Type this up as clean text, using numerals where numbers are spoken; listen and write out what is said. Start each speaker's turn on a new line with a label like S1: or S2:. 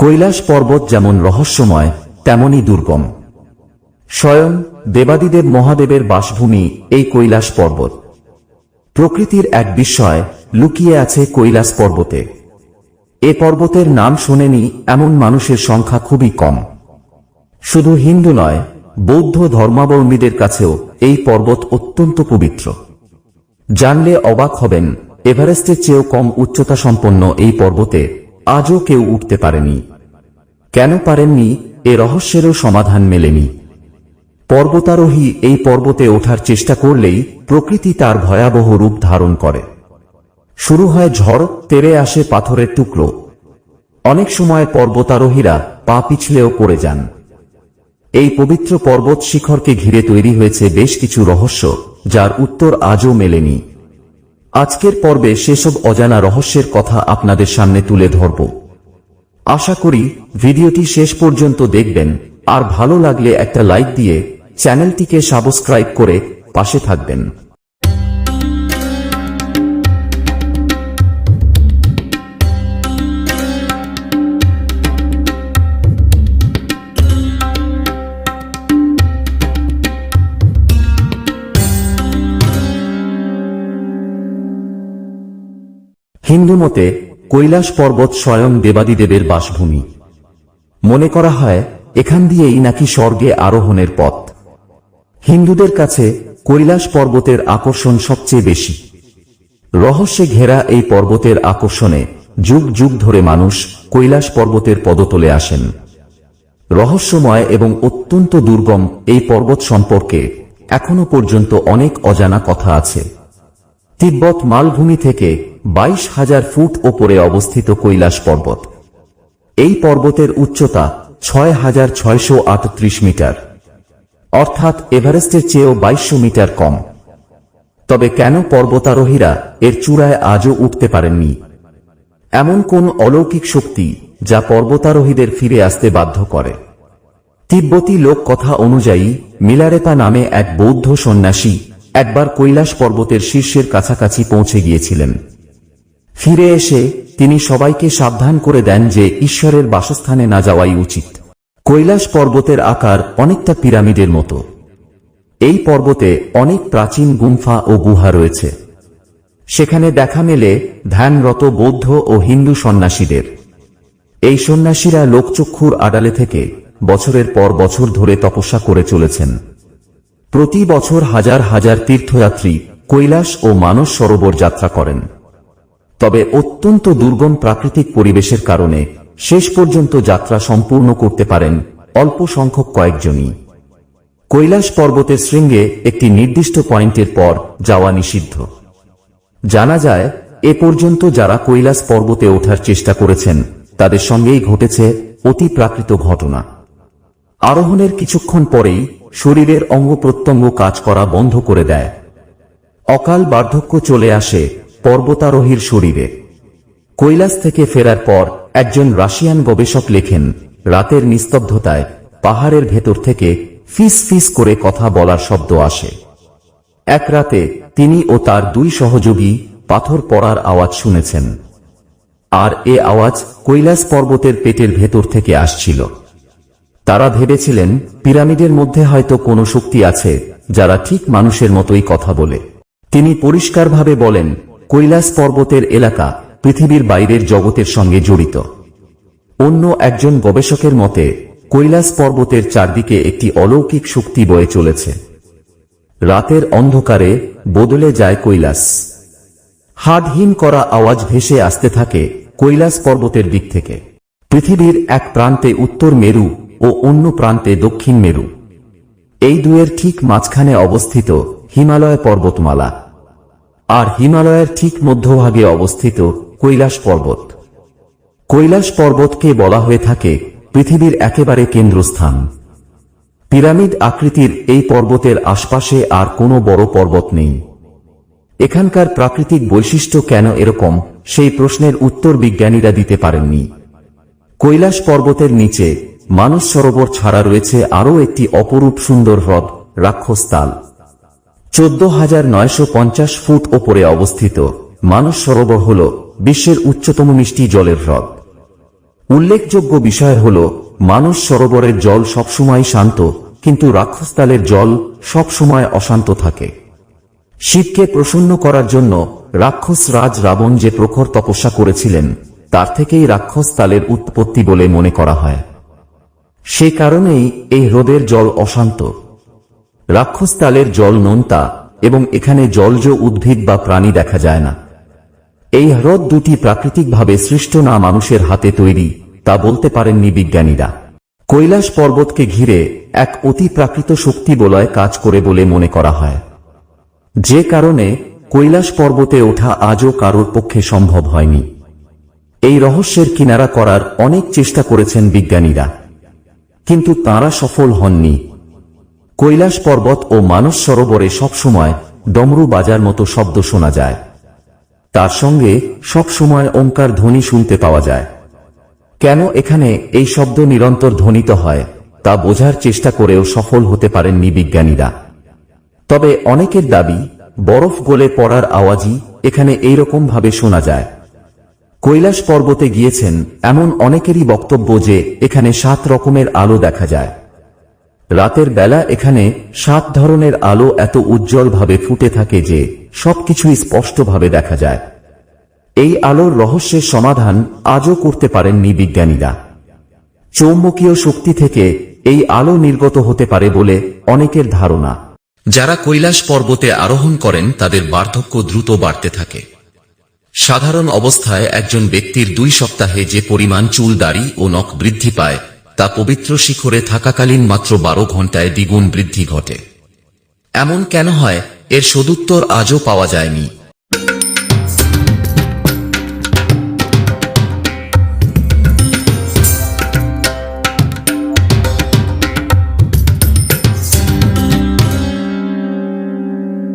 S1: কৈলাস পর্বত যেমন রহস্যময় তেমনি দুর্গম। স্বয়ং দেবাদিদেব মহাদেবের বাসভূমি এই কৈলাস পর্বত। প্রকৃতির এক বিস্ময় লুকিয়ে আছে কৈলাস পর্বতে। এ পর্বতের নাম শোনেনি এমন মানুষের সংখ্যা খুবই কম। শুধু হিন্দু নয়, বৌদ্ধ ধর্মাবলম্বীদের কাছেও এই পর্বত অত্যন্ত পবিত্র। জানলে অবাক হবেন, এভারেস্টের চেয়েও কম উচ্চতা সম্পন্ন এই পর্বতে আজও কেউ উঠতে পারেনি। কেন পারেননি, এ রহস্যেরও সমাধান মেলেনি। পর্বতারোহী এই পর্বতে ওঠার চেষ্টা করলেই প্রকৃতি তার ভয়াবহ রূপ ধারণ করে। শুরু হয় ঝড়, তেড়ে আসে পাথরের টুকরো। অনেক সময় পর্বতারোহীরা পা পিছলেও পড়ে যান। এই পবিত্র পর্বত শিখরকে ঘিরে তৈরি হয়েছে বেশ কিছু রহস্য, যার উত্তর আজও মেলেনি। আজকের পর্বে সেসব অজানা রহস্যের কথা আপনাদের সামনে তুলে ধরব। আশা করি ভিডিওটি শেষ পর্যন্ত দেখবেন, আর ভালো লাগলে একটা লাইক দিয়ে চ্যানেলটিকে সাবস্ক্রাইব করে পাশে থাকবেন। হিন্দু মতে কৈলাস পর্বত স্বয়ং দেবাদিদেবের বাসভূমি। মনে করা হয় এখান দিয়েই নাকি স্বর্গে আরোহণের পথ। হিন্দুদের কাছে কৈলাস পর্বতের আকর্ষণ সবচেয়ে বেশি। রহস্যে ঘেরা এই পর্বতের আকর্ষণে যুগ যুগ ধরে মানুষ কৈলাস পর্বতের পদতলে আসেন। রহস্যময় এবং অত্যন্ত দুর্গম এই পর্বত সম্পর্কে এখনো পর্যন্ত অনেক অজানা কথা আছে। তিব্বত মালভূমি থেকে 22,000 ফুট ওপরে অবস্থিত কৈলাস পর্বত। এই পর্বতের উচ্চতা 6,638 মিটার, অর্থাৎ এভারেস্টের চেয়েও 2200 মিটার কম। তবে কেন পর্বতারোহীরা এর চূড়ায় আজও উঠতে পারেননি? এমন কোন অলৌকিক শক্তি যা পর্বতারোহীদের ফিরে আসতে বাধ্য করে? তিব্বতী লোককথা অনুযায়ী মিলারেপা নামে এক বৌদ্ধ সন্ন্যাসী একবার কৈলাস পর্বতের শীর্ষের কাছাকাছি পৌঁছে গিয়েছিলেন। ফিরে এসে তিনি সবাইকে সাবধান করে দেন যে ঈশ্বরের বাসস্থানে না যাওয়াই উচিত। কৈলাস পর্বতের আকার অনেকটা পিরামিডের মতো। এই পর্বতে অনেক প্রাচীন গুম্ফা ও গুহা রয়েছে। সেখানে দেখা মেলে ধ্যানরত বৌদ্ধ ও হিন্দু সন্ন্যাসীদের। এই সন্ন্যাসীরা লোকচক্ষুর আড়ালে থেকে বছরের পর বছর ধরে তপস্যা করে চলেছেন। প্রতি বছর হাজার হাজার তীর্থযাত্রী কৈলাস ও মানস সরোবর যাত্রা করেন। তবে অত্যন্ত দুর্গম প্রাকৃতিক পরিবেশের কারণে শেষ পর্যন্ত যাত্রা সম্পূর্ণ করতে পারেন অল্প সংখ্যক কয়েকজনই। কৈলাস পর্বতের শৃঙ্গে একটি নির্দিষ্ট পয়েন্টের পর যাওয়া নিষিদ্ধ। জানা যায় এ পর্যন্ত যারা কৈলাস পর্বতে ওঠার চেষ্টা করেছেন তাদের সঙ্গেই ঘটেছে অতি প্রাকৃত ঘটনা। আরোহণের কিছুক্ষণ পরেই শরীরের অঙ্গ প্রত্যঙ্গ কাজ করা বন্ধ করে দেয়। অকাল বার্ধক্য চলে আসে পর্বতারোহীর শরীরে। কৈলাস থেকে ফেরার পর একজন রাশিয়ান গবেষক লেখেন, রাতের নিস্তব্ধতায় পাহাড়ের ভেতর থেকে ফিস ফিস করে কথা বলার শব্দ আসে। এক রাতে তিনি ও তার দুই সহযোগী পাথর পড়ার আওয়াজ শুনেছেন। আর এ আওয়াজ কৈলাস পর্বতের পেটের ভেতর থেকে আসছিল। তারা ভেবেছিলেন পিরামিডের মধ্যে হয়তো কোনো শক্তি আছে যারা ঠিক মানুষের মতোই কথা বলে। তিনি পরিষ্কারভাবে বলেন, কৈলাস পর্বতের এলাকা পৃথিবীর বাইরের জগতের সঙ্গে জড়িত। অন্য একজন গবেষকের মতে কৈলাস পর্বতের চারদিকে একটি অলৌকিক শক্তি বয়ে চলেছে। রাতের অন্ধকারে বদলে যায় কৈলাস। হাড়হিম করা আওয়াজ ভেসে আসতে থাকে কৈলাস পর্বতের দিক থেকে। পৃথিবীর এক প্রান্তে উত্তর মেরু ও অন্য প্রান্তে দক্ষিণ মেরু। এই দুয়ের ঠিক মাঝখানে অবস্থিত হিমালয় পর্বতমালা। আর হিমালয়ের ঠিক মধ্যভাগে অবস্থিত কৈলাস পর্বত। কৈলাস পর্বতকে বলা হয়ে থাকে পৃথিবীর একেবারে কেন্দ্রস্থান। পিরামিড আকৃতির এই পর্বতের আশপাশে আর কোনো বড় পর্বত নেই। এখানকার প্রাকৃতিক বৈশিষ্ট্য কেন এরকম, সেই প্রশ্নের উত্তর বিজ্ঞানীরা দিতে পারেননি। কৈলাস পর্বতের নিচে মানস সরোবর ছাড়া রয়েছে আরও একটি অপরূপ সুন্দর হ্রদ, রাক্ষস তাল। 14,950 ফুট ওপরে অবস্থিত মানস সরোবর হল বিশ্বের উচ্চতম মিষ্টি জলের হ্রদ। উল্লেখযোগ্য বিষয় হল মানস সরোবরের জল সবসময় শান্ত, কিন্তু রাক্ষসতালের জল সবসময় অশান্ত থাকে। শিবকে প্রসন্ন করার জন্য রাক্ষস রাজ রাবণ যে প্রখর তপস্যা করেছিলেন, তার থেকেই রাক্ষস তালের উৎপত্তি বলে মনে করা হয়। সে কারণেই এই হ্রদের জল অশান্ত। রাক্ষস তালের জল নোনতা এবং এখানে জলজ উদ্ভিদ বা প্রাণী দেখা যায় না। এই হ্রদ দুটি প্রাকৃতিকভাবে সৃষ্ট, না মানুষের হাতে তৈরি, তা বলতে পারেননি বিজ্ঞানীরা। কৈলাস পর্বতকে ঘিরে এক অতি প্রাকৃত শক্তি বলয় কাজ করে বলে মনে করা হয়, যে কারণে কৈলাস পর্বতে ওঠা আজও কারোর পক্ষে সম্ভব হয়নি। এই রহস্যের কিনারা করার অনেক চেষ্টা করেছেন বিজ্ঞানীরা, কিন্তু তাঁরা সফল হননি। কৈলাস পর্বত ও মানস সরোবরে সবসময় ডমরু বাজার মতো শব্দ শোনা যায়, তার সঙ্গে সবসময় ওঙ্কার ধ্বনি শুনতে পাওয়া যায়। কেন এখানে এই শব্দ নিরন্তর ধ্বনিত হয় তা বোঝার চেষ্টা করেও সফল হতে পারেননি বিজ্ঞানীরা। তবে অনেকের দাবি, বরফ গলে পড়ার আওয়াজই এখানে এইরকম ভাবে শোনা যায়। কৈলাস পর্বতে গিয়েছেন এমন অনেকেরই বক্তব্য যে এখানে 7 রকমের আলো দেখা যায়। রাতের বেলা এখানে 7 ধরনের আলো এত উজ্জ্বলভাবে ফুটে থাকে যে সবকিছুই স্পষ্টভাবে দেখা যায়। এই আলোর রহস্যের সমাধান আজও করতে পারেননি বিজ্ঞানীরা। চৌম্বকীয় শক্তি থেকে এই আলো নির্গত হতে পারে বলে অনেকের ধারণা।
S2: যারা কৈলাস পর্বতে আরোহণ করেন তাদের বার্ধক্য দ্রুত বাড়তে থাকে। সাধারণ অবস্থায় একজন ব্যক্তির 2 সপ্তাহে যে পরিমাণ চুল, দাড়ি ও নখ বৃদ্ধি পায়, তা পবিত্র শিখরে থাকাকালীন মাত্র 12 ঘণ্টায় দ্বিগুণ বৃদ্ধি ঘটে। এমন কেন হয়, এর সদুত্তর আজও পাওয়া যায়নি।